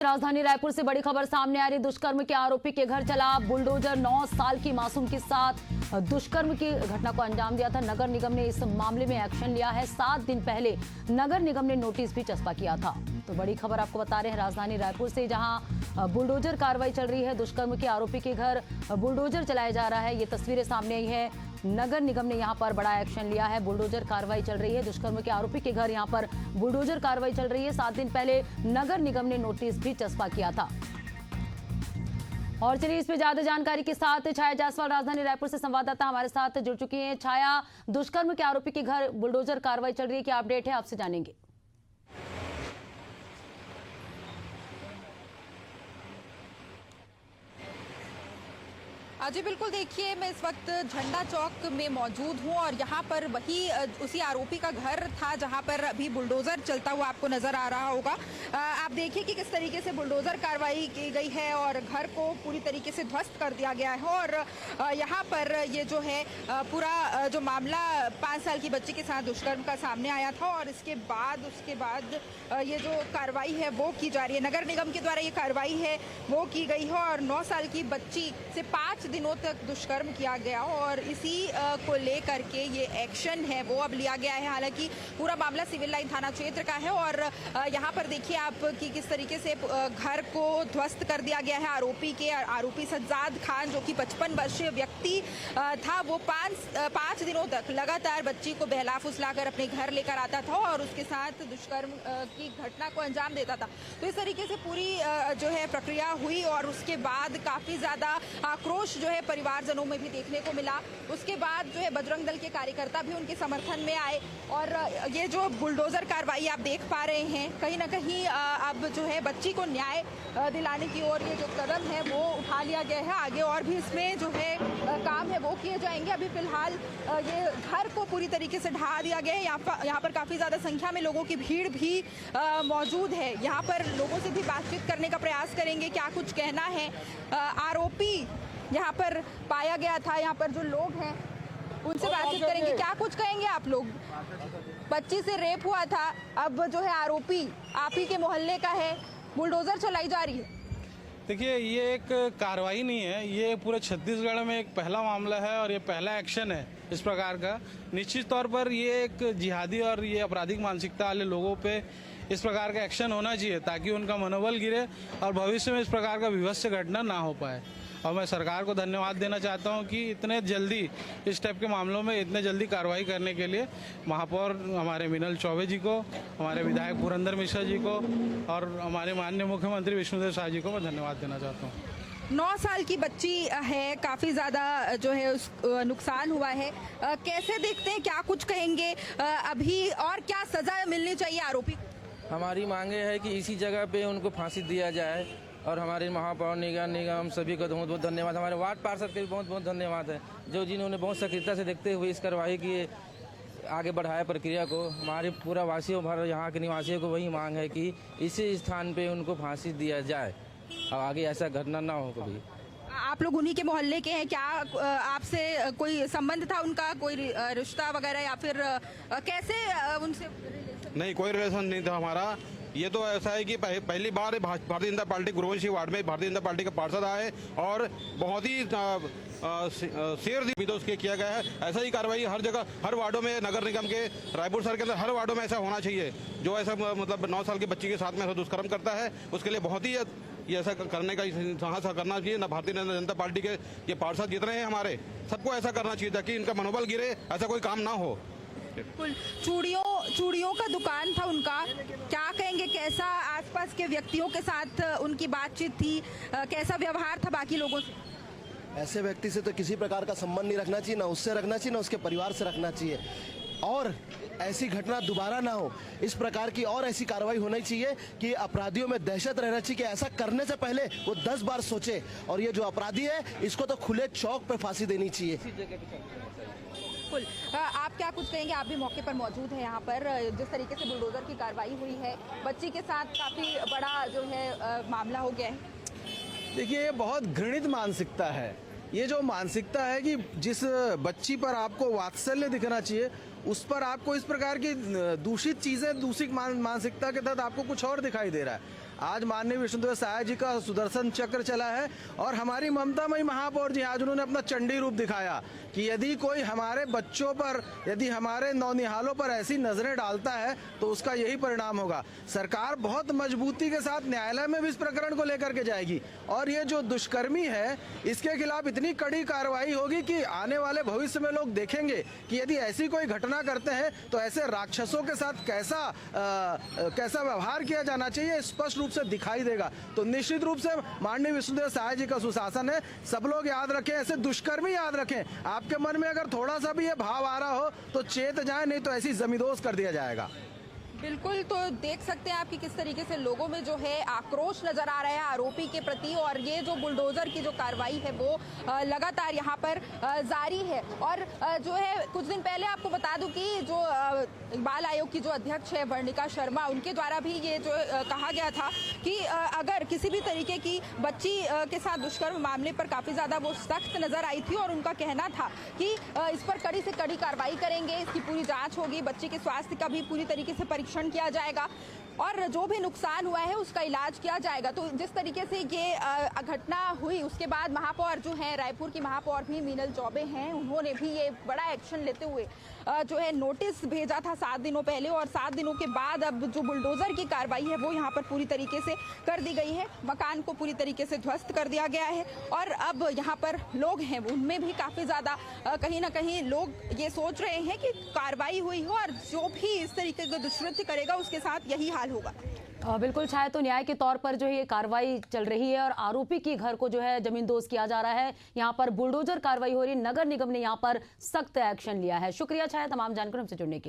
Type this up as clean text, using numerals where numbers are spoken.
राजधानी रायपुर से बड़ी खबर सामने आ रही। दुष्कर्म के आरोपी के घर चला बुलडोजर। 9 साल की मासूम के साथ दुष्कर्म की घटना को अंजाम दिया था। नगर निगम ने इस मामले में एक्शन लिया है। 7 दिन पहले नगर निगम ने नोटिस भी चस्पा किया था। तो बड़ी खबर आपको बता रहे हैं राजधानी रायपुर से, जहां बुलडोजर कार्रवाई चल रही है। दुष्कर्म के आरोपी के घर बुलडोजर चलाया जा रहा है। ये तस्वीरें सामने आई है। नगर निगम ने यहां पर बड़ा एक्शन लिया है। बुलडोजर कार्रवाई चल रही है। दुष्कर्म के आरोपी के घर यहां पर बुलडोजर कार्रवाई चल रही है। 7 दिन पहले नगर निगम ने नोटिस भी चस्पा किया था। और चलिए इस पे ज्यादा जानकारी के साथ छाया जायसवाल राजधानी रायपुर से संवाददाता हमारे साथ जुड़ चुकी हैं। छाया, दुष्कर्म के आरोपी के घर बुलडोजर कार्रवाई चल रही है, क्या अपडेट है, आपसे जानेंगे। जी बिल्कुल, देखिए मैं इस वक्त झंडा चौक में मौजूद हूं और यहां पर वही उसी आरोपी का घर था जहां पर अभी बुलडोजर चलता हुआ आपको नजर आ रहा होगा। आप देखिए कि किस तरीके से बुलडोजर कार्रवाई की गई है और घर को पूरी तरीके से ध्वस्त कर दिया गया है। और यहां पर ये जो है पूरा जो मामला 5 साल की बच्ची के साथ दुष्कर्म का सामने आया था और उसके बाद ये जो कार्रवाई है वो की जा रही है। नगर निगम के द्वारा ये कार्रवाई है वो की गई है और 9 साल की बच्ची से 5 दिनों तक दुष्कर्म किया गया और इसी को लेकर के ये एक्शन है वो अब लिया गया है। हालांकि पूरा मामला सिविल लाइन थाना क्षेत्र का है और यहाँ पर देखिए आप कि किस तरीके से घर को ध्वस्त कर दिया गया है। आरोपी सज्जाद खान जो कि 55 वर्षीय व्यक्ति था, वो 5 दिनों तक लगातार बच्ची को बहला फुसला कर अपने घर लेकर आता था और उसके साथ दुष्कर्म की घटना को अंजाम देता था। तो इस तरीके से पूरी जो है प्रक्रिया हुई और उसके बाद काफी ज्यादा आक्रोश जो है परिवारजनों में भी देखने को मिला। उसके बाद जो है बजरंग दल के कार्यकर्ता भी उनके समर्थन में आए और ये जो बुलडोजर कार्रवाई आप देख पा रहे हैं, कहीं ना कहीं अब जो है बच्ची को न्याय दिलाने की ओर ये जो कदम है वो उठा लिया गया है। आगे और भी इसमें जो है काम है वो किए जाएंगे। अभी फिलहाल ये घर को पूरी तरीके से ढहा दिया गया है। यहाँ पर काफी ज्यादा संख्या में लोगों की भीड़ भी मौजूद है। यहाँ पर लोगों से भी बातचीत करने का प्रयास करेंगे, क्या कुछ कहना है। आरोपी यहाँ पर पाया गया था, यहाँ पर जो लोग हैं उनसे बातचीत करेंगे। क्या कुछ कहेंगे आप लोग? बच्ची से रेप हुआ था, अब जो है आरोपी आप ही के मोहल्ले का है, बुलडोजर चलाई जा रही है। देखिए, ये एक कार्रवाई नहीं है, ये पूरे छत्तीसगढ़ में एक पहला मामला है और ये पहला एक्शन है इस प्रकार का। निश्चित तौर पर ये एक जिहादी और ये आपराधिक मानसिकता वाले लोगों पे इस प्रकार का एक्शन होना चाहिए ताकि उनका मनोबल गिरे और भविष्य में इस प्रकार का विभत्स घटना ना हो पाए। और मैं सरकार को धन्यवाद देना चाहता हूं कि इतने जल्दी इस टाइप के मामलों में इतने जल्दी कार्रवाई करने के लिए महापौर हमारे मिनल चौबे जी को, हमारे विधायक पुरंदर मिश्रा जी को और हमारे माननीय मुख्यमंत्री विष्णुदेव साय जी को मैं धन्यवाद देना चाहता हूँ। 9 साल की बच्ची है, काफी ज्यादा जो है नुकसान हुआ है। कैसे देखते हैं, क्या कुछ कहेंगे अभी और क्या सजा मिलनी चाहिए आरोपी को? हमारी मांगे है कि इसी जगह पे उनको फांसी दिया जाए और हमारे महापौर निगम सभी का बहुत बहुत धन्यवाद। हमारे वार्ड पार्षद के भी बहुत बहुत धन्यवाद है जो जिन्होंने बहुत सक्रियता से देखते हुए इस कार्रवाई की आगे बढ़ाया प्रक्रिया को। हमारे पूरा वासियों भर यहाँ के निवासियों को वही मांग है कि इसी स्थान पे उनको फांसी दिया जाए और आगे ऐसा घटना ना हो कभी। आप लोग उन्हीं के मोहल्ले के हैं, क्या आपसे कोई संबंध था उनका, कोई रिश्ता वगैरह या फिर कैसे उनसे? नहीं, कोई रिलेशन नहीं था हमारा। ये तो ऐसा है कि पहली बार भारतीय जनता पार्टी गुरुवंशी वार्ड में भारतीय जनता पार्टी के पार्षद आए और बहुत ही शेर दी तो उसके किया गया है। ऐसा ही कार्रवाई हर जगह, हर वार्डों में, नगर निगम के रायपुर शहर के अंदर हर वार्डों में ऐसा होना चाहिए। जो ऐसा मतलब 9 साल की बच्ची के साथ में ऐसा दुष्कर्म करता है उसके लिए बहुत ही ये ऐसा करने का साहस करना चाहिए। ना भारतीय जनता पार्टी के ये पार्षद जितने हैं हमारे, सबको ऐसा करना चाहिए ताकि इनका मनोबल गिरे, ऐसा कोई काम ना हो। चूड़ियों का दुकान था उनका, क्या कहेंगे, कैसा आसपास के व्यक्तियों के साथ उनकी बातचीत थी, कैसा व्यवहार था बाकी लोगों से? ऐसे व्यक्ति से तो किसी प्रकार का संबंध नहीं रखना चाहिए, ना उससे रखना चाहिए, ना उसके परिवार से रखना चाहिए और ऐसी घटना दोबारा ना हो। इस प्रकार की और ऐसी कार्रवाई होनी चाहिए कि अपराधियों में दहशत रहना चाहिए कि ऐसा करने से पहले वो 10 बार सोचे और ये जो अपराधी है इसको तो खुले चौक पे फांसी देनी चाहिए। आप क्या कुछ कहेंगे? आप भी मौके पर मौजूद हैं। यहाँ पर जिस तरीके से बुलडोजर की कार्रवाई हुई है, बच्ची के साथ काफी बड़ा जो है मामला हो गया है। देखिए, ये बहुत घृणित मानसिकता है। ये जो मानसिकता है कि जिस बच्ची पर आपको वात्सल्य दिखना चाहिए उस पर आपको इस प्रकार की दूषित चीजें, दूषित मानसिकता के तहत आपको कुछ और दिखाई दे रहा है। आज माननीय विष्णुदेव साय जी का सुदर्शन चक्र चला है और हमारी ममतामयी महापौर जी आज उन्होंने अपना चंडी रूप दिखाया कि यदि कोई हमारे बच्चों पर, यदि हमारे नौनिहालों पर ऐसी नजरें डालता है तो उसका यही परिणाम होगा। सरकार बहुत मजबूती के साथ न्यायालय में भी इस प्रकरण को लेकर के जाएगी और ये जो दुष्कर्मी है इसके खिलाफ इतनी कड़ी कार्रवाई होगी कि आने वाले भविष्य में लोग देखेंगे कि यदि ऐसी कोई घटना करते हैं तो ऐसे राक्षसों के साथ कैसा व्यवहार किया जाना चाहिए, स्पष्ट रूप से दिखाई देगा। तो निश्चित रूप से माननीय विष्णुदेव साय जी का सुशासन है। सब लोग याद रखें, ऐसे दुष्कर्मी याद रखें। आपके मन में अगर थोड़ा सा भी ये भाव आ रहा हो तो चेत जाए, नहीं तो ऐसी जमींदोज कर दिया जाएगा। बिल्कुल, तो देख सकते हैं आप कि किस तरीके से लोगों में जो है आक्रोश नजर आ रहा है आरोपी के प्रति, और ये जो बुलडोजर की जो कार्रवाई है वो लगातार यहाँ पर जारी है। और जो है कुछ दिन पहले आपको बता दूं कि जो बाल आयोग की जो अध्यक्ष है वर्णिका शर्मा, उनके द्वारा भी ये जो कहा गया था कि अगर किसी भी तरीके की बच्ची के साथ दुष्कर्म मामले पर काफ़ी ज़्यादा वो सख्त नज़र आई थी और उनका कहना था कि इस पर कड़ी से कड़ी कार्रवाई करेंगे, इसकी पूरी जाँच होगी, बच्चे के स्वास्थ्य का भी पूरी तरीके से परीक्षण किया जाएगा और जो भी नुकसान हुआ है उसका इलाज किया जाएगा। तो जिस तरीके से ये घटना हुई उसके बाद महापौर जो है, रायपुर की महापौर भी मीनल चौबे हैं, उन्होंने भी ये बड़ा एक्शन लेते हुए जो है नोटिस भेजा था 7 दिनों पहले, और 7 दिनों के बाद अब जो बुलडोजर की कार्रवाई है वो यहाँ पर पूरी तरीके से कर दी गई है। मकान को पूरी तरीके से ध्वस्त कर दिया गया है और अब यहाँ पर लोग हैं उनमें भी काफ़ी ज़्यादा कहीं ना कहीं लोग ये सोच रहे हैं कि कार्रवाई हुई हो और जो भी इस तरीके का दुष्कृत्य करेगा उसके साथ यही हाल होगा। बिल्कुल छाया, तो न्याय के तौर पर जो है ये कार्रवाई चल रही है और आरोपी के घर को जो है जमींदोज किया जा रहा है। यहाँ पर बुलडोजर कार्रवाई हो रही है, नगर निगम ने यहाँ पर सख्त एक्शन लिया है। शुक्रिया छाया तमाम जानकारी हमसे जुड़ने के लिए।